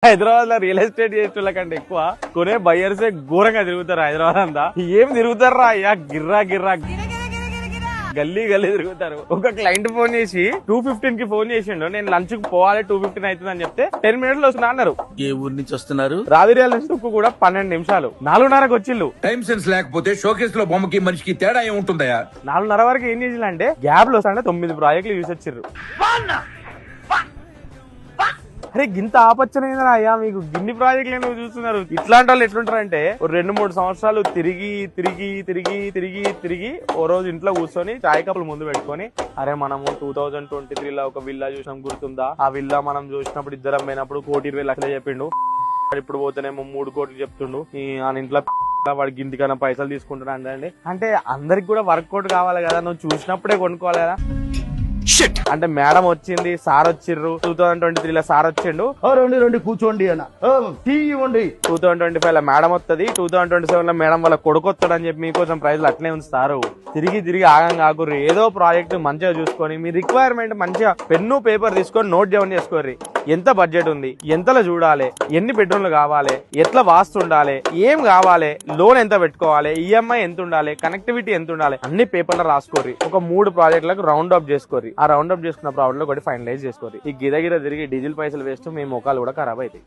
హైదరాబాద్ లో real estate చేసేటోళ్ళ కంటే ఎక్కువ కొనే బయ్యర్స్ ఘోరంగా తిరుగుతారు హైదరాబాద్ అంతా. ఏం తిరుగుతారా అయ్యా, గిర్రా గిర్రా గల్లీ గల్లీ తిరుగుతారు. ఒక క్లయింట్ ఫోన్ చేసి 2:15 కి ఫోన్ చేసిండు, నేను లంచ్ కు పోవాలి 2:15 అవుతుంది అని చెప్తే 10 minutes లో వస్తున్నా అన్నారు. ఏ ఊరు నుంచి వస్తున్నారు? రావిర్యాల నుంచి కూడా 12 నిమిషాలు, 4:30కి వచ్చిళ్ళు. టైం సెన్స్ లేకపోతే షోకేస్ లో బొమ్మకి మనిషికి తేడా ఏముంటుందయా? 4:30 వరకు ఏం చేసిందంటే గ్యాప్ లో వస్తాంటే 9 ప్రాజెక్టులు చూసి వచ్చిర్రు. అరే గింత ఆపచ్చనేంద్రా అయ్యా, మీకు గిన్ని ప్రాజెక్టులు ఎందుకు చూస్తున్నారు? ఇట్లాంటి వాళ్ళు ఎట్లుంటారంటే 2-3 సంవత్సరాలు తిరిగి తిరిగి తిరిగి తిరిగి తిరిగి ఓ రోజు ఇంట్లో కూర్చొని చాయ్ కప్పులు ముందు పెట్టుకొని, అరే మనము 2023లో ఒక విల్లా చూసినాం గుర్తుందా, ఆ విల్లా మనం చూసినప్పుడు ఇద్దరం పోయినప్పుడు 1,20,00,000 చెప్పిండు, ఇప్పుడు పోతేనేమో 3 కోట్లు చెప్తుండు, ఆ ఇంట్లో వాడికి ఇంటికన్నా పైసలు తీసుకుంటున్నా అండి. అంటే అందరికి కూడా వర్కౌట్ కావాలి కదా, నువ్వు చూసినప్పుడే కొనుక్కోవాలి కదా. అంటే మేడం వచ్చింది, సార్ వచ్చిర్రు, 2023లో సార్ వచ్చిండు, రెండు కూర్చోండి అన్న టీవీ ఇవ్వండి. 2025లో మేడం వస్తుంది, 2027లో మేడం వాళ్ళ కొడుకు వస్తాడని చెప్పి మీకోసం ప్రైజ్లు అట్లే ఉంచుతారు. తిరిగి తిరిగి ఆగం కాకుర్రి, ఏదో ప్రాజెక్ట్ మంచిగా చూసుకొని మీ రిక్వైర్మెంట్ మంచిగా పెన్ను పేపర్ తీసుకొని నోట్ డౌన్ చేసుకోర్రి. ఎంత బడ్జెట్ ఉంది, ఎంతలో చూడాలి, ఎన్ని బెడ్రూమ్లు కావాలి, ఎట్లా వాస్తు ఉండాలి, ఏం కావాలి, లోన్ ఎంత పెట్టుకోవాలి, ఈఎంఐ ఎంత ఉండాలి, కనెక్టివిటీ ఎంత ఉండాలి, అన్ని పేపర్లో రాసుకోర్రి. ఒక 3 ప్రాజెక్టులకు రౌండ్ అప్ చేసుకోర్రి. ఆ రౌండ్ అప్ చేసుకున్న ప్రాబ్లం ఒకటి ఫైనలైజ్ చేసుకోర్రి. ఈ గిరగిర తిరిగి డీజిల్ పైసలు వేస్తూ మీ ముఖాలు కూడా ఖరాబ్ అవుతాయి.